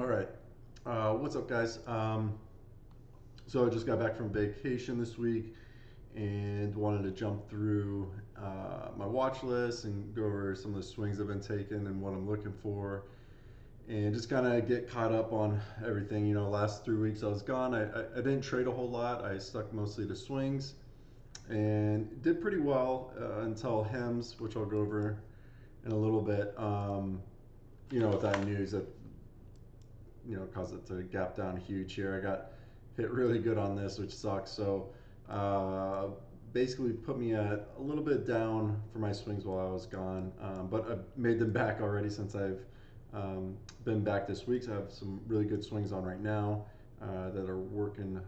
All right. What's up, guys? So I just got back from vacation this week and wanted to jump through my watch list and go over some of the swings I've been taking and what I'm looking for, and just kind of get caught up on everything. You know, last 3 weeks I was gone. I didn't trade a whole lot. I stuck mostly to swings and did pretty well until HEMS, which I'll go over in a little bit. You know, with that news that caused it to gap down huge here. I got hit really good on this, which sucks. So basically put me at a little bit down for my swings while I was gone, but I made them back already since I've been back this week. So I have some really good swings on right now that are working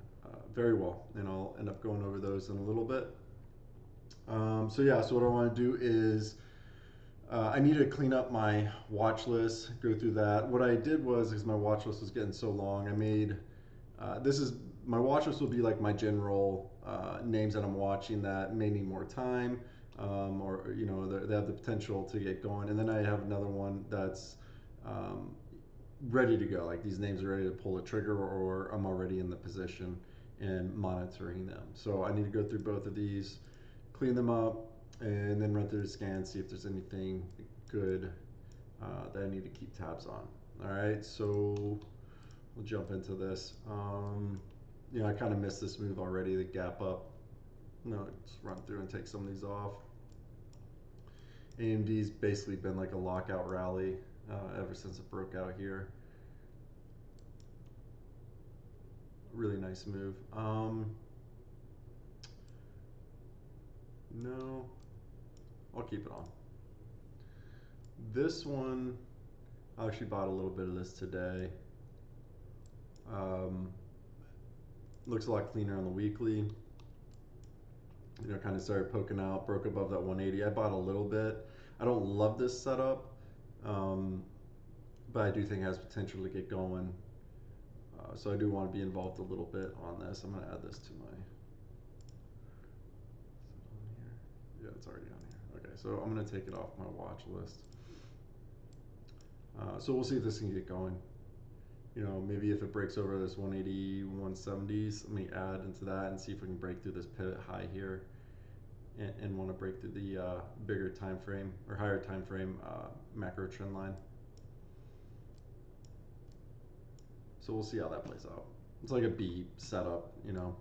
very well, and I'll end up going over those in a little bit. So what I want to do is I need to clean up my watch list, go through that. What I did was, because my watch list was getting so long, I made, my watch list will be like my general names that I'm watching that may need more time, or, they have the potential to get going. And then I have another one that's ready to go. Like these names are ready to pull the trigger, or I'm already in the position and monitoring them. So I need to go through both of these, clean them up, and then run through the scan, see if there's anything good that I need to keep tabs on. All right, so we'll jump into this. I kind of missed this move already, the gap up. Just run through and take some of these off. AMD's basically been like a lockout rally ever since it broke out here. Really nice move. No. I'll keep it on. This one, I actually bought a little bit of this today. Looks a lot cleaner on the weekly. Kind of started poking out, broke above that 180. I bought a little bit. I don't love this setup, but I do think it has potential to get going. So I do want to be involved a little bit on this. I'm going to add this to my. Yeah, it's already on here. Okay, so I'm going to take it off my watch list. So we'll see if this can get going. Maybe if it breaks over this 180, 170s, let me add into that and see if we can break through this pivot high here, and want to break through the bigger time frame or higher time frame macro trend line. So we'll see how that plays out. It's like a B setup, I don't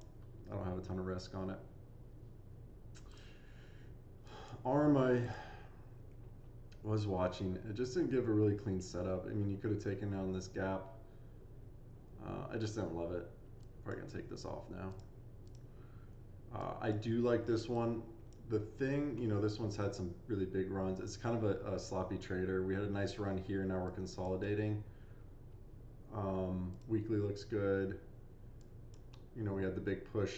have a ton of risk on it. ARM, I was watching. It just didn't give a really clean setup. I mean, you could have taken down this gap. I just didn't love it. Probably gonna take this off now. I do like this one. The thing, this one's had some really big runs. It's kind of a sloppy trader. We had a nice run here. Now we're consolidating. Weekly looks good. We had the big push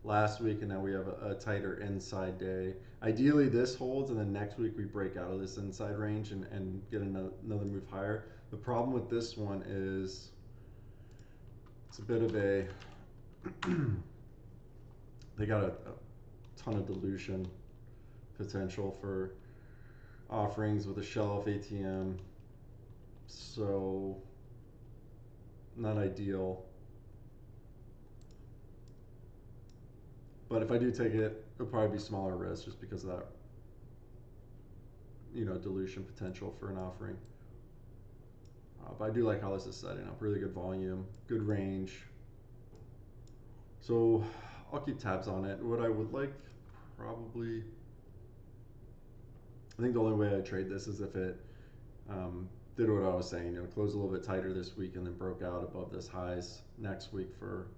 last week, and now we have a tighter inside day. Ideally this holds, and then next week we break out of this inside range and get another move higher. The problem with this one is it's a bit of a they got a ton of dilution potential for offerings with a shelf ATM, so not ideal. But if I do take it, it'll probably be smaller risk just because of that, dilution potential for an offering. But I do like how this is setting up. Really good volume, good range. So I'll keep tabs on it. What I would like, probably, I think the only way I trade this is if it did what I was saying, close a little bit tighter this week and then broke out above this highs next week for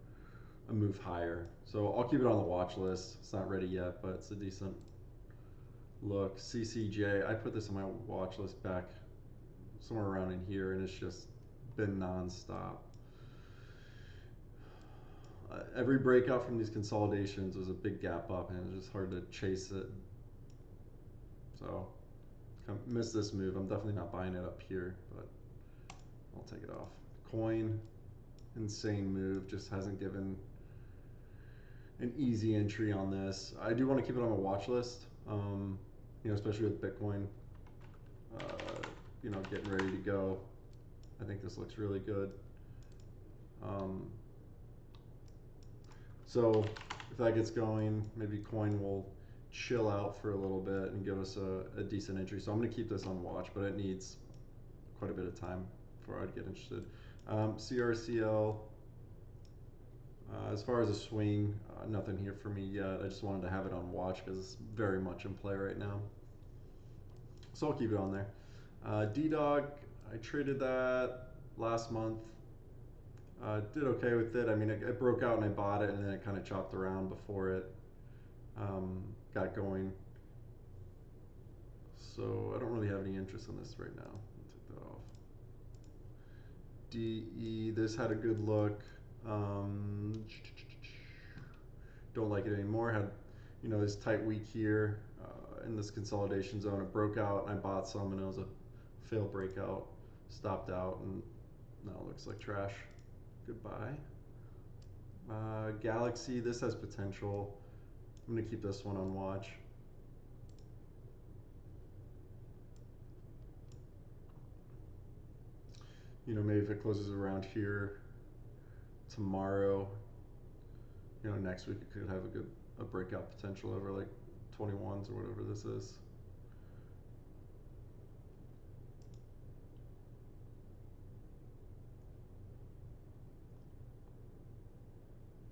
a move higher. So I'll keep it on the watch list. It's not ready yet, but it's a decent look. CCJ, I put this on my watch list back somewhere around in here, and it's just been non-stop. Every breakout from these consolidations was a big gap up, and it's just hard to chase it. So missed this move. I'm definitely not buying it up here, but I'll take it off. Coin, insane move, just hasn't given an easy entry on this. I do want to keep it on my watch list, especially with Bitcoin, getting ready to go I think this looks really good. So if that gets going, maybe coin will chill out for a little bit and give us a decent entry. So I'm going to keep this on watch, but it needs quite a bit of time before I'd get interested. CRCL, as far as a swing, nothing here for me yet. I just wanted to have it on watch because it's very much in play right now. So I'll keep it on there. D-Dog, I traded that last month. Did okay with it. I mean, it broke out and I bought it, and then it kind of chopped around before it got going. So I don't really have any interest in this right now. I'll take that off. DE, this had a good look. Don't like it anymore. Had, you know, this tight week here in this consolidation zone. It broke out and I bought some, and it was a failed breakout. Stopped out, and now it looks like trash. Goodbye. Galaxy, this has potential. I'm going to keep this one on watch. You know, maybe if it closes around here tomorrow, you know, next week it could have a breakout potential over like 21s or whatever this is.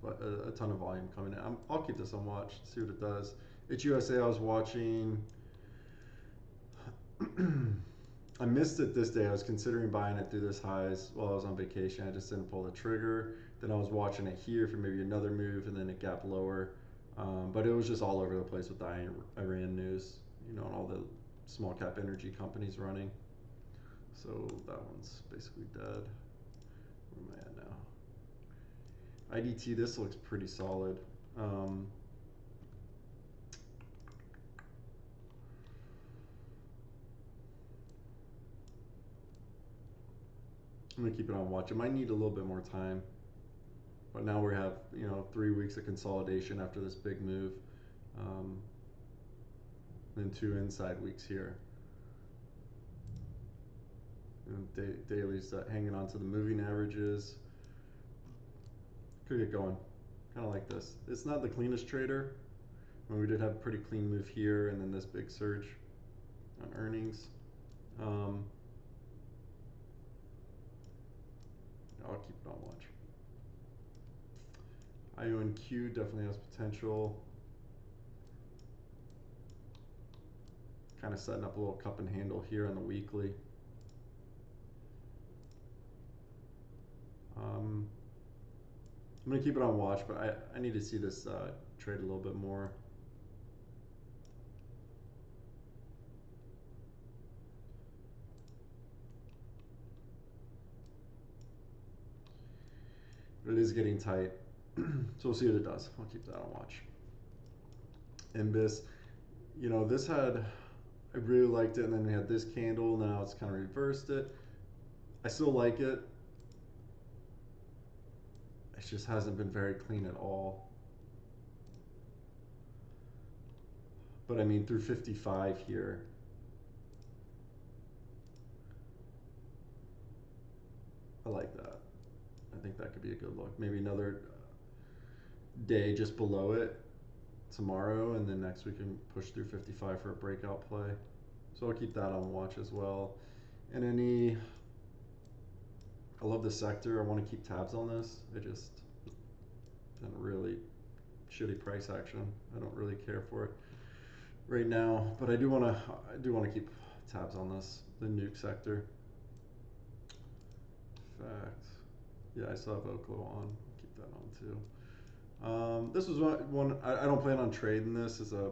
But a ton of volume coming in. I'll keep this on watch, see what it does. HUSA, I was watching. I missed it this day. I was considering buying it through this highs while I was on vacation. I just didn't pull the trigger. Then I was watching it here for maybe another move, and then it gapped lower. But it was just all over the place with the Iran news, you know, and all the small cap energy companies running. So that one's basically dead. Where am I at now? IDT, this looks pretty solid. I'm gonna keep it on watch. It might need a little bit more time, but now we have, you know, 3 weeks of consolidation after this big move, and 2 inside weeks here. And dailies hanging on to the moving averages. Could get going, kind of like this. It's not the cleanest trader. I mean, we did have a pretty clean move here, and then this big surge on earnings. I'll keep it on watch. IONQ definitely has potential. Kind of setting up a little cup and handle here on the weekly. I'm going to keep it on watch, but I need to see this trade a little bit more. But it is getting tight, so we'll see what it does. I'll keep that on watch. MBIS, you know, this had, I really liked it, and then we had this candle, now it's kind of reversed it. I still like it. It just hasn't been very clean at all. But I mean, through 55 here, I like that. I think that could be a good look. Maybe another day just below it tomorrow, and then next we can push through 55 for a breakout play. So I'll keep that on watch as well. And I love the sector. I want to keep tabs on this. It just been really shitty price action. I don't really care for it right now, but I do want to keep tabs on this, the nuke sector. In fact, yeah, I still have Oklo on. Keep that on too. This was one I don't plan on trading this as a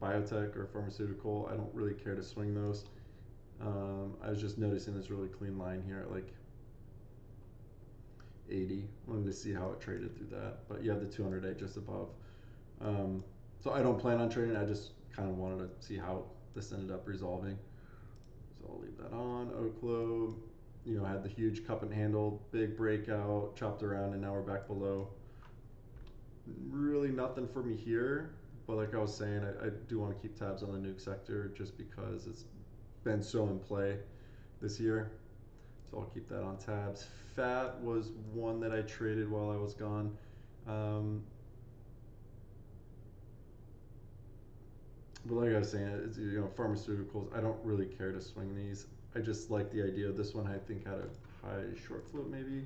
biotech or pharmaceutical. I don't really care to swing those. I was just noticing this really clean line here at like 80. Wanted to see how it traded through that, but you have the 200-day just above. So I don't plan on trading. I just kind of wanted to see how this ended up resolving. So I'll leave that on. Oklo, you know, had the huge cup and handle, big breakout, chopped around, and now we're back below. Really nothing for me here, but like I was saying, I do want to keep tabs on the nuke sector just because it's been so in play this year. So I'll keep that on tabs. Fat was one that I traded while I was gone. But like I was saying, it's, pharmaceuticals. I don't really care to swing these. I just like the idea of this one. I think had a high short float maybe.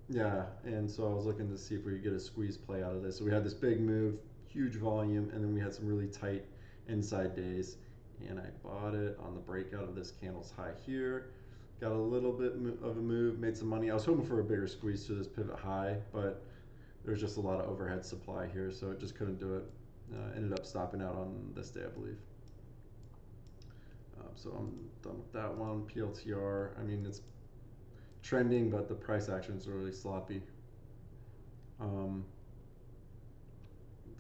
Yeah, and so I was looking to see if we could get a squeeze play out of this. So we had this big move, huge volume, and then we had some really tight inside days. And I bought it on the breakout of this candle's high here. Got a little bit of a move, made some money. I was hoping for a bigger squeeze to this pivot high, but there's just a lot of overhead supply here, so it just couldn't do it. Ended up stopping out on this day, I believe. So I'm done with that one. PLTR, I mean, it's trending, but the price actions are really sloppy.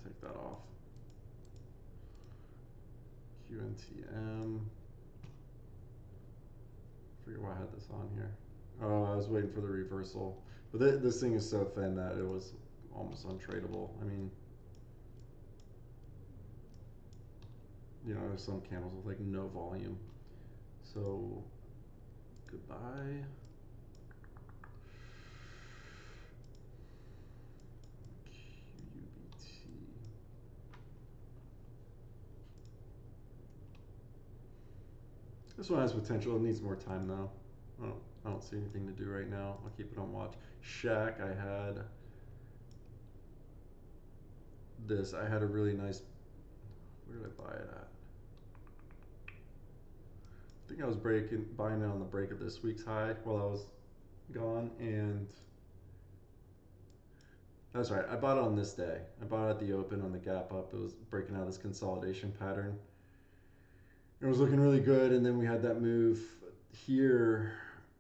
Take that off. QNTM. Forget why I had this on here. Oh, I was waiting for the reversal. But this thing is so thin that it was almost untradeable. I mean, you know, there's some candles with like no volume. So, goodbye. This one has potential. It needs more time though. I don't see anything to do right now. I'll keep it on watch. Shack, I had this. I had a really nice. Where did I buy it at? I think I was buying it on the break of this week's high while I was gone, and that's right. I bought it on this day. I bought it at the open on the gap up. It was breaking out this consolidation pattern. It was looking really good, and then we had that move here.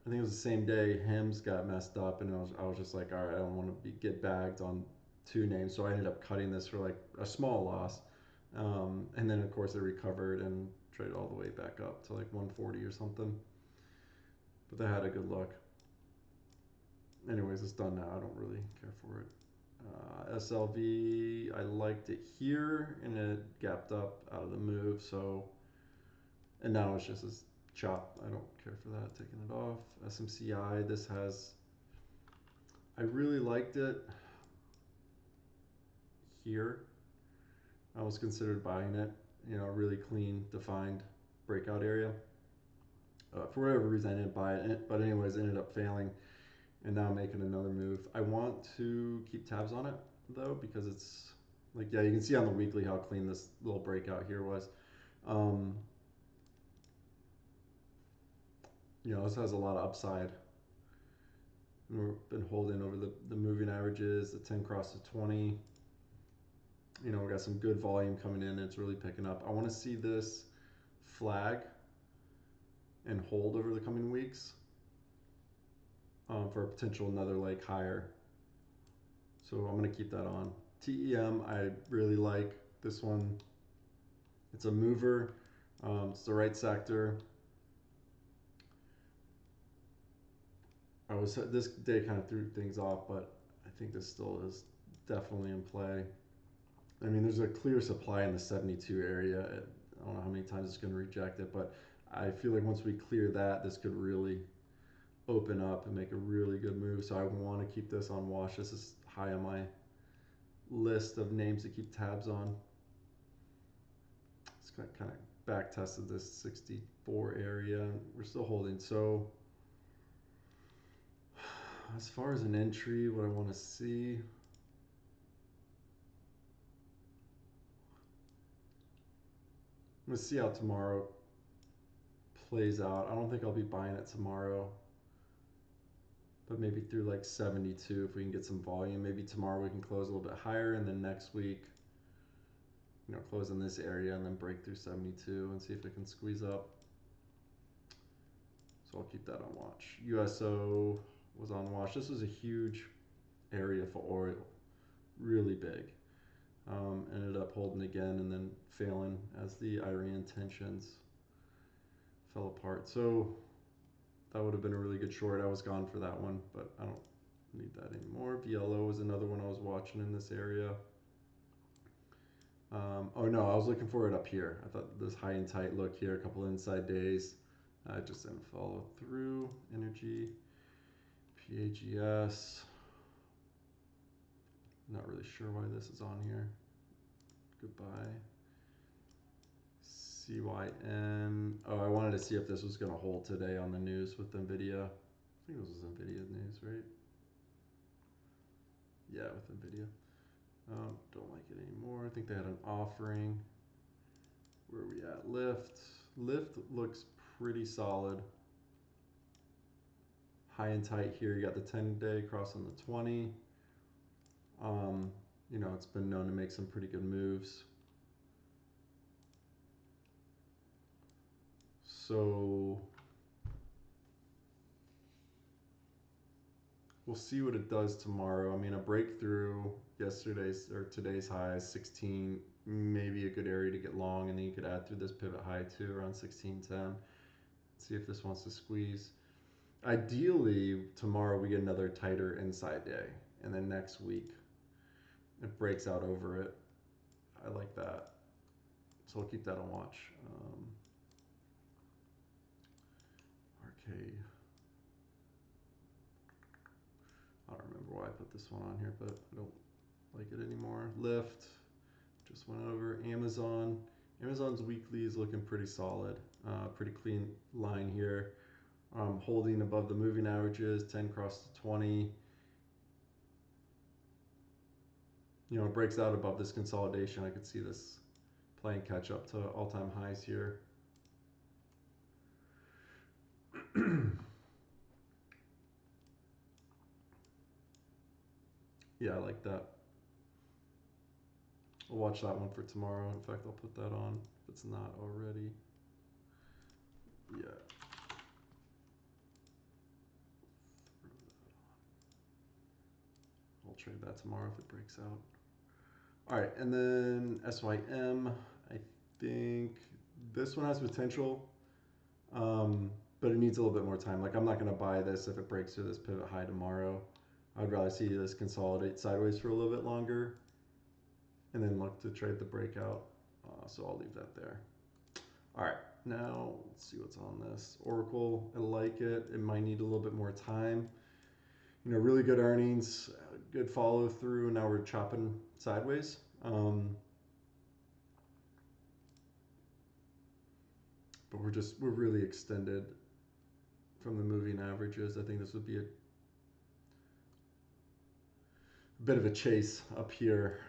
I think it was the same day. Hems got messed up, and I was just like, all right, I don't want to get bagged on two names, so I ended up cutting this for like a small loss, and then of course it recovered and traded all the way back up to like 140 or something. But they had a good look. Anyways, it's done now. I don't really care for it. SLV, I liked it here, and it gapped up out of the move, so. And now it's just as chop. I don't care for that. Taking it off. SMCI. This has. I really liked it here. I was considered buying it. You know, really clean, defined breakout area. For whatever reason, I didn't buy it. But anyways, it ended up failing, and now I'm making another move. I want to keep tabs on it though, because it's like, yeah, you can see on the weekly how clean this little breakout here was. You know, this has a lot of upside. And we've been holding over the moving averages, the 10 cross to 20. You know, we got some good volume coming in. It's really picking up. I want to see this flag and hold over the coming weeks for a potential another leg higher. So I'm going to keep that on. TEM, I really like this one. It's a mover. It's the right sector. This day kind of threw things off, but I think this still is definitely in play. I mean, there's a clear supply in the 72 area. I don't know how many times it's going to reject it, but I feel like once we clear that, this could really open up and make a really good move. So I want to keep this on watch. This is high on my list of names to keep tabs on. It's kind of back tested this 64 area. We're still holding. So as far as an entry, what I want to see. I'm going to see how tomorrow plays out. I don't think I'll be buying it tomorrow, but maybe through like 72 if we can get some volume. Maybe tomorrow we can close a little bit higher, and then next week, you know, close in this area and then break through 72 and see if it can squeeze up. So I'll keep that on watch. USO was on watch. This was a huge area for oil, really big. Ended up holding again and then failing as the Iran tensions fell apart. So that would have been a really good short. I was gone for that one, but I don't need that anymore. VLO was another one I was watching in this area. Oh no, I was looking for it up here. I thought this high and tight look here, a couple inside days, I just didn't follow through. Energy, PAGS. Not really sure why this is on here. Goodbye. CYN. Oh, I wanted to see if this was going to hold today on the news with NVIDIA. I think this was NVIDIA news, right? Yeah, with NVIDIA. Don't like it anymore. I think they had an offering. Where are we at? Lyft. Lyft looks pretty solid. High and tight here. You got the 10-day crossing the 20. You know, it's been known to make some pretty good moves. So we'll see what it does tomorrow. I mean, a breakthrough yesterday's or today's high is 16, maybe a good area to get long, and then you could add through this pivot high too around 1610. See if this wants to squeeze. Ideally, tomorrow we get another tighter inside day, and then next week it breaks out over it. I like that. So I'll keep that on watch. Arcade. I don't remember why I put this one on here, but I don't like it anymore. Lyft. Just went over. Amazon. Amazon's weekly is looking pretty solid. Pretty clean line here. Holding above the moving averages. 10 cross to 20. You know, it breaks out above this consolidation. I could see this playing catch up to all-time highs here. Yeah, I like that. I'll watch that one for tomorrow. In fact, I'll put that on if it's not already. Yeah. I'll trade that tomorrow if it breaks out. All right, and then SYM, I think this one has potential, but it needs a little bit more time. Like, I'm not going to buy this if it breaks through this pivot high tomorrow. I'd rather see this consolidate sideways for a little bit longer and then look to trade the breakout. So I'll leave that there. All right, now let's see what's on this. Oracle, I like it. It might need a little bit more time. You know, really good earnings, good follow through. Now we're chopping sideways. But we're really extended from the moving averages. I think this would be a bit of a chase up here.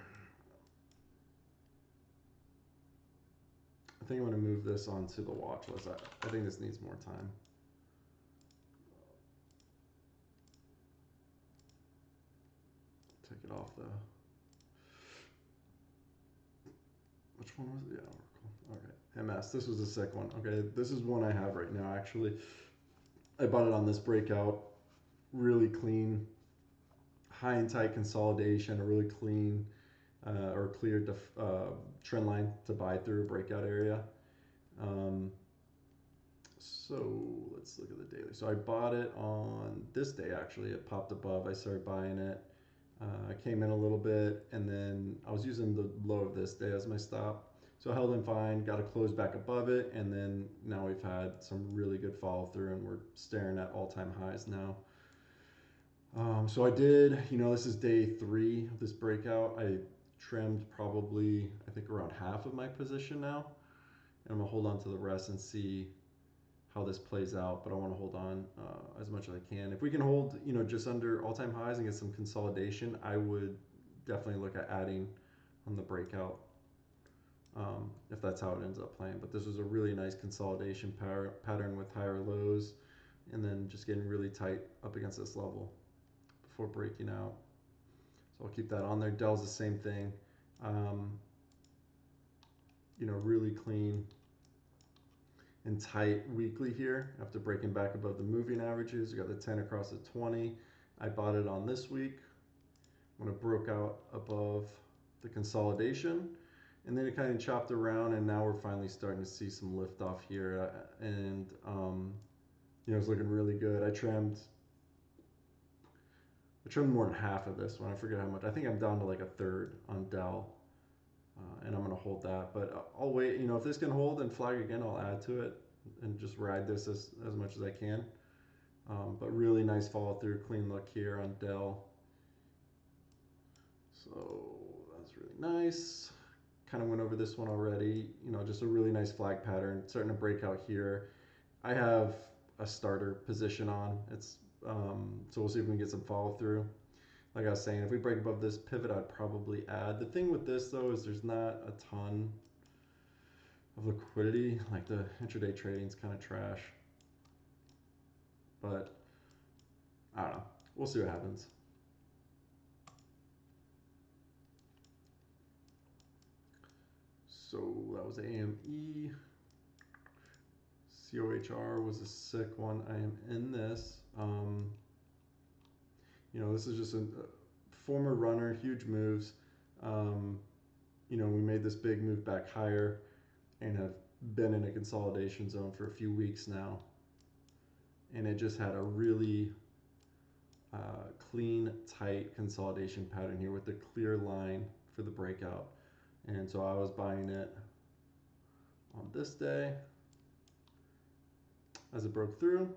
I think I'm going to move this onto the watch list. I think this needs more time. Take it off the... Which one was it? Yeah, Oracle. Okay, MS. This was a sick one. Okay, this is one I have right now, actually. I bought it on this breakout. Really clean. High and tight consolidation. A really clean or clear trend line to buy through, breakout area. So let's look at the daily. So I bought it on this day, actually. It popped above. I started buying it. I came in a little bit, and then I was using the low of this day as my stop. So I held in fine, got to close back above it, and then now we've had some really good follow through, and we're staring at all-time highs now. So I did, you know, this is day 3 of this breakout. I trimmed probably, I think, around half of my position now. And I'm going to hold on to the rest and see how this plays out, but I want to hold on as much as I can. If we can hold, you know, just under all-time highs and get some consolidation, I would definitely look at adding on the breakout if that's how it ends up playing. But this was a really nice consolidation pattern with higher lows and then just getting really tight up against this level before breaking out. So I'll keep that on there. DELL's the same thing. You know, really clean and tight weekly here after breaking back above the moving averages. You got the 10 across the 20. I bought it on this week when it broke out above the consolidation, and then it kind of chopped around, and now we're finally starting to see some lift off here, and you know, it's looking really good. I trimmed more than half of this one. I forget how much. I think I'm down to like a third on DELL. And I'm going to hold that, but I'll wait. You know, if this can hold and flag again, I'll add to it. and just ride this as much as I can. But really nice follow through, clean look here on DELL. So that's really nice. Kind of went over this one already. You know, just a really nice flag pattern, starting to break out here. I have a starter position on. It's so we'll see if we can get some follow through. Like I was saying, if we break above this pivot, I'd probably add. The thing with this though is there's not a ton of liquidity. Like the intraday trading is kind of trash. But I don't know. We'll see what happens. So that was AME. COHR was a sick one. I am in this. You know, this is just a former runner, huge moves. You know, we made this big move back higher and have been in a consolidation zone for a few weeks now. And it just had a really clean, tight consolidation pattern here with the clear line for the breakout. And so I was buying it on this day as it broke through.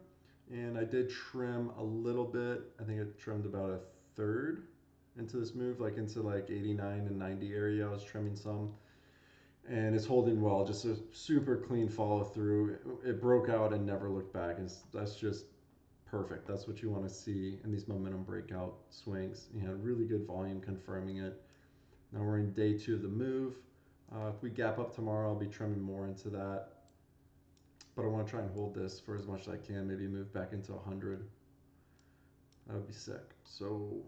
And I did trim a little bit. I think it trimmed about a third into this move, like into like 89 and 90 area. I was trimming some. And it's holding well, just a super clean follow through. It broke out and never looked back. And that's just perfect. That's what you want to see in these momentum breakout swings. You had really good volume confirming it. Now we're in day 2 of the move. If we gap up tomorrow, I'll be trimming more into that. But I want to try and hold this for as much as I can, maybe move back into 100. That would be sick. So we'll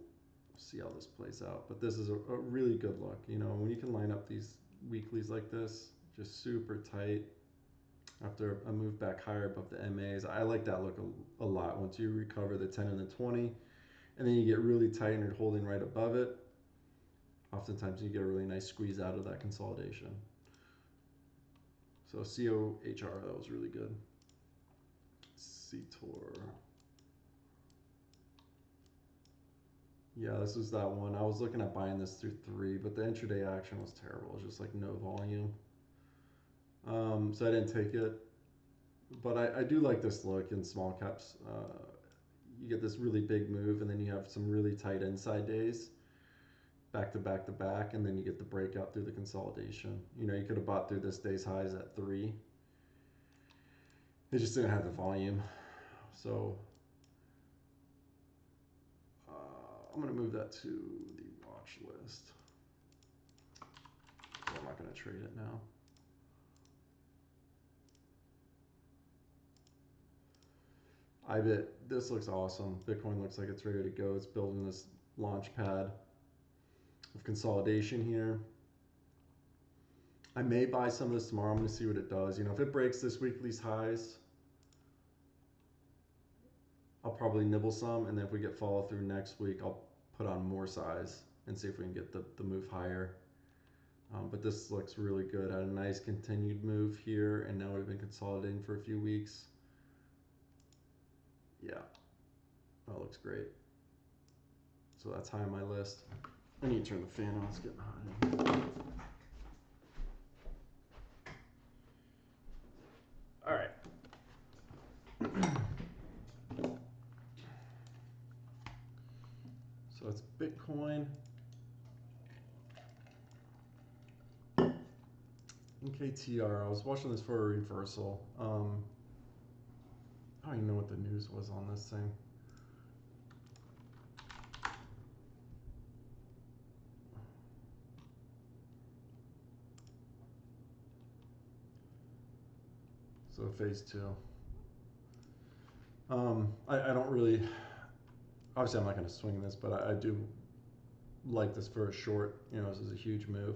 see how this plays out. But this is a really good look. You know, when you can line up these weeklies like this, just super tight after a move back higher above the MAs. I like that look a lot. Once you recover the 10 and the 20, and then you get really tight and you're holding right above it, oftentimes you get a really nice squeeze out of that consolidation. So COHR, that was really good. CTOR. Yeah, this was that one. I was looking at buying this through 3, but the intraday action was terrible. It was just like no volume. So I didn't take it. But I do like this look in small caps. You get this really big move, and then you have some really tight inside days, back to back to back, and then you get the breakout through the consolidation. You know, you could have bought through this day's highs at 3. It just didn't have the volume. So I'm going to move that to the watch list. So I'm not going to trade it now. IBIT, this looks awesome. Bitcoin looks like it's ready to go. It's building this launch pad of consolidation here. I may buy some of this tomorrow. I'm going to see what it does. You know, if it breaks this weekly's highs, I'll probably nibble some. And then if we get follow through next week, I'll put on more size and see if we can get the move higher. But this looks really good. Had a nice continued move here, and now we've been consolidating for a few weeks. Yeah, that looks great. So that's high on my list. I need to turn the fan on. It's getting hot in here. All right. So it's Bitcoin. KTR. I was watching this for a reversal. I don't even know what the news was on this thing. So phase 2. I don't really, obviously I'm not going to swing this, but I do like this for a short. You know, this is a huge move.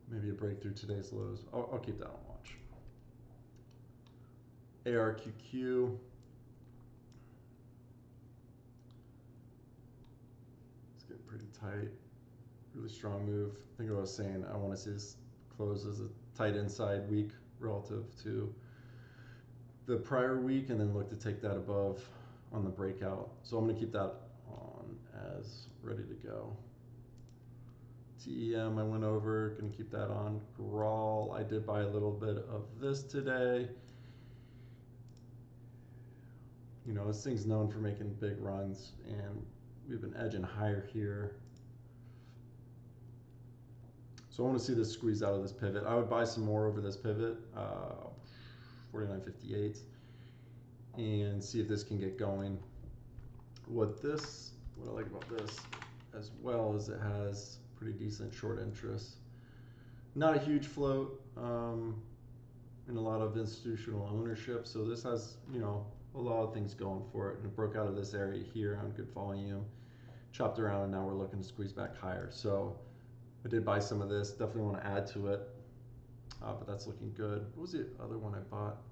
Maybe a breakthrough today's lows. I'll keep that on watch. ARQQ. It's getting pretty tight. Really strong move. I think I was saying I want to see this close as a tight inside week relative to the prior week, and then look to take that above on the breakout. So I'm going to keep that on as ready to go. TEM I went over, gonna keep that on. Grawl, I did buy a little bit of this today. You know, this thing's known for making big runs, and we've been edging higher here. So I want to see this squeeze out of this pivot. I would buy some more over this pivot, 49.58, and see if this can get going. What I like about this as well is it has pretty decent short interest. Not a huge float, and a lot of institutional ownership. So this has, you know, a lot of things going for it. And it broke out of this area here on good volume, chopped around, and now we're looking to squeeze back higher. So I did buy some of this. Definitely want to add to it, but that's looking good. What was the other one I bought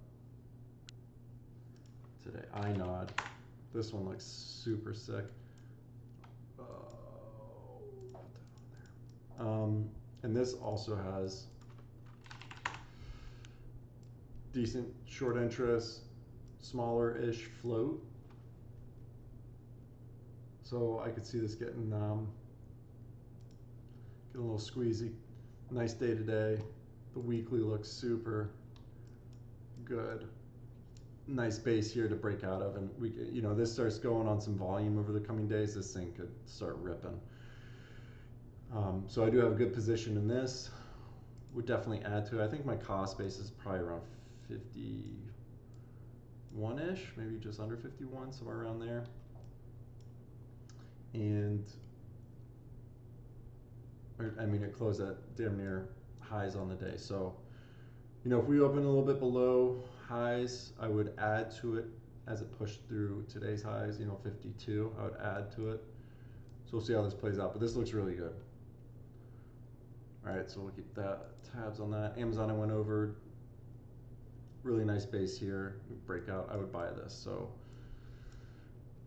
today? iNod. This one looks super sick. Put that on there. And this also has decent short interest, smaller-ish float. So I could see this getting a little squeezy. Nice day today. The weekly looks super good. Nice base here to break out of, and we, you know, this starts going on some volume over the coming days. This thing could start ripping. So I do have a good position in this. Would definitely add to it. I think my cost base is probably around 51-ish, maybe just under 51, somewhere around there. And I mean, it closed at damn near highs on the day. So, you know, if we open a little bit below highs, I would add to it as it pushed through today's highs, you know, 52. I would add to it. So we'll see how this plays out, but this looks really good. All right, so we'll keep tabs on that. Amazon I went over, really nice base here, breakout. I would buy this. So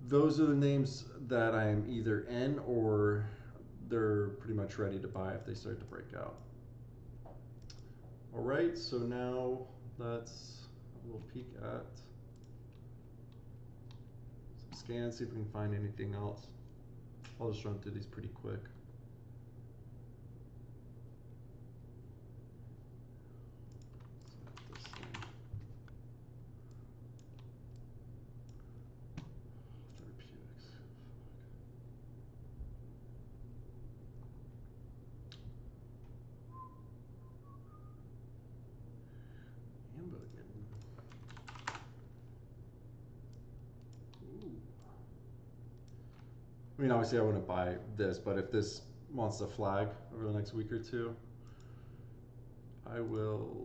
those are the names that I'm either in or they're pretty much ready to buy if they start to break out. All right, so now let's have a little peek at some scans, see if we can find anything else. I'll just run through these pretty quick. I mean, obviously I wouldn't buy this, but if this wants to flag over the next week or two, I will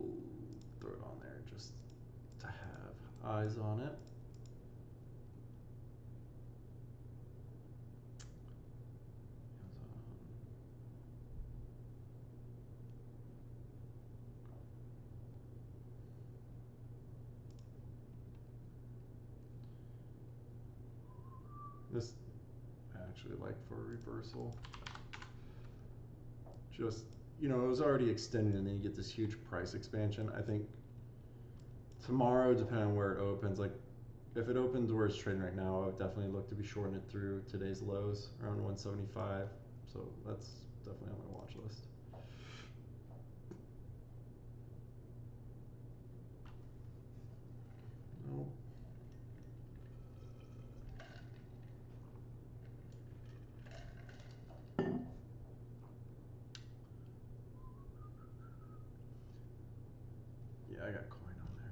throw it on there just to have eyes on it. This I actually like for a reversal. Just, you know, it was already extended and then you get this huge price expansion. I think tomorrow, depending on where it opens, like if it opens where it's trading right now, I would definitely look to be shorting it through today's lows around 175. So that's definitely on my watch list. Nope. Yeah, I got coin on there.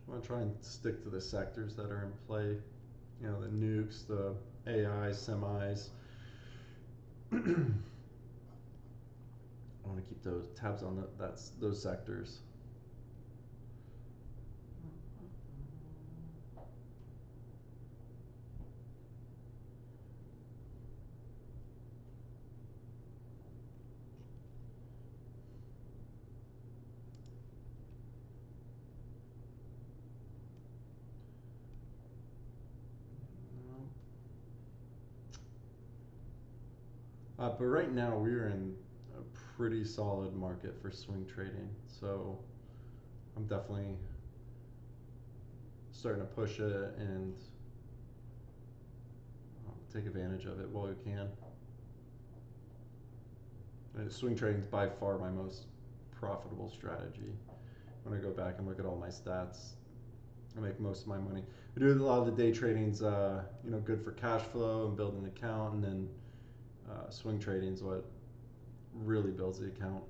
I want to try and stick to the sectors that are in play. You know, the nukes, the AI, semis. I want to keep those tabs on those sectors. But right now we're in a pretty solid market for swing trading, so I'm definitely starting to push it and take advantage of it while we can. And swing trading is by far my most profitable strategy. When I go back and look at all my stats, I make most of my money. I do a lot of the day trading's, good for cash flow and building an account, and then swing trading is what really builds the account.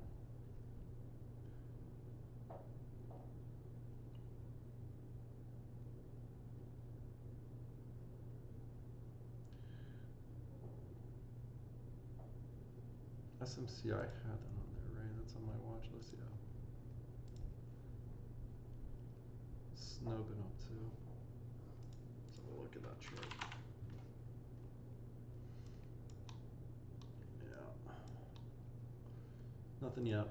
SMCI had that on there, right? That's on my watch list, yeah. Snow been up too. So we'll look at that chart. Yeah. Nothing yet.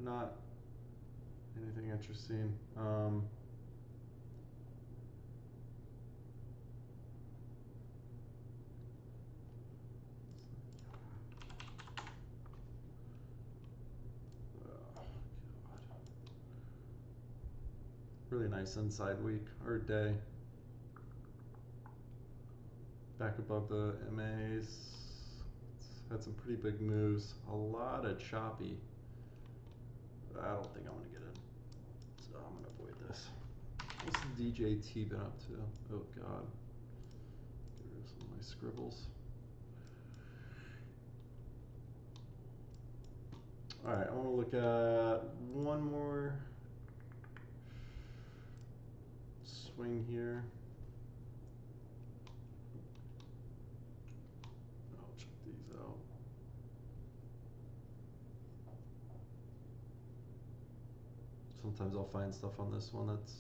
Not anything interesting. Really nice inside week or day. Back above the MAs. It's had some pretty big moves. A lot of choppy. I don't think I'm gonna get it, so I'm gonna avoid this. What's the DJT been up to? Oh God. Get rid of some of my scribbles. All right, I want to look at one more swing here. I'll check these out. Sometimes I'll find stuff on this one that's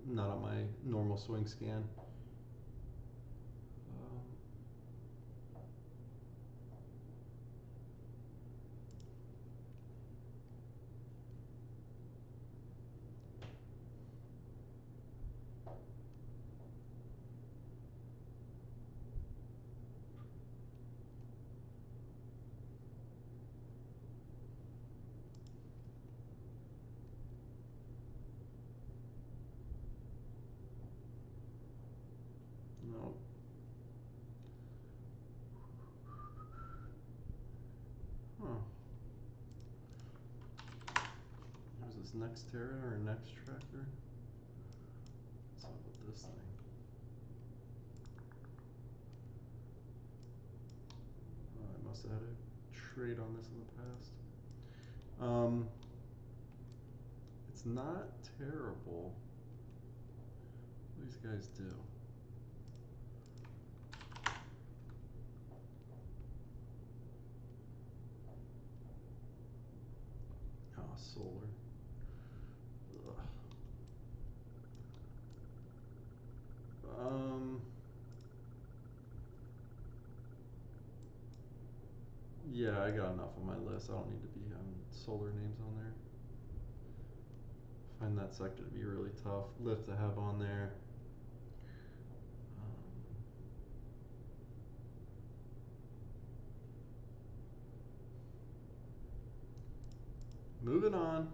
not on my normal swing scan. No. Huh. There's this next Terra or next tracker. What's up with this thing? Oh, I must have had a trade on this in the past. It's not terrible. What do these guys do? Oh, solar. Ugh. Yeah, I got enough on my list. I don't need to be having solar names on there. Find that sector to be really tough. Lift to have on there. Moving on.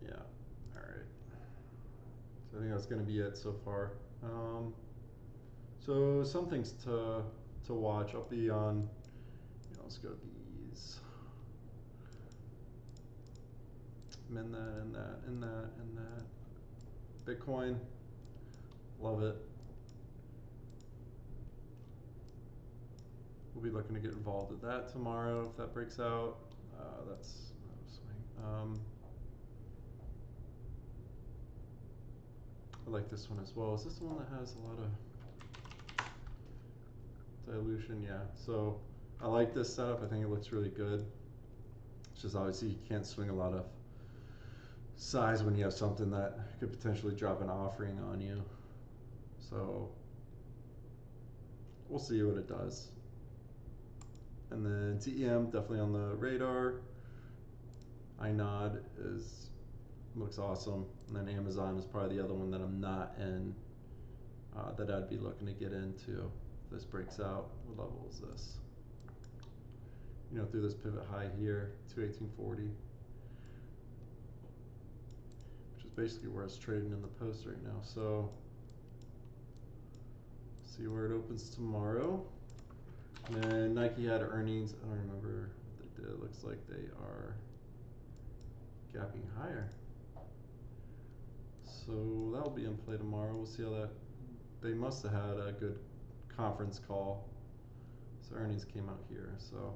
Yeah, all right. So I think that's going to be it so far. So some things to watch. I'll be on, let's go these. In that. Bitcoin, love it. We'll be looking to get involved with that tomorrow if that breaks out. That's a swing. I like this one as well. Is this the one that has a lot of dilution, yeah. So I like this setup. I think it looks really good. It's just obviously you can't swing a lot of size when you have something that could potentially drop an offering on you. So we'll see what it does. And then TEM definitely on the radar. iNod looks awesome. And then Amazon is probably the other one that I'm not in, that I'd be looking to get into. If this breaks out, what level is this? You know, through this pivot high here, 218.40, which is basically where it's trading in the post right now. So see where it opens tomorrow. And then Nike had earnings. I don't remember what they did. It looks like they are gapping higher. So that'll be in play tomorrow. We'll see how that. They must have had a good conference call. So earnings came out here. So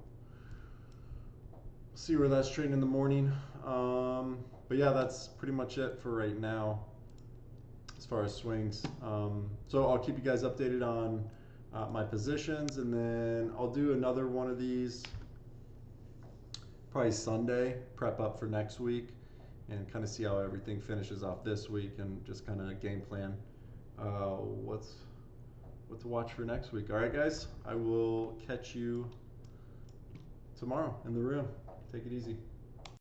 see where that's trading in the morning. But yeah, that's pretty much it for right now as far as swings. So I'll keep you guys updated on my positions, and then I'll do another one of these probably Sunday, prep up for next week, and kind of see how everything finishes off this week, and just kind of game plan what to watch for next week. All right, guys, I will catch you tomorrow in the room. Take it easy.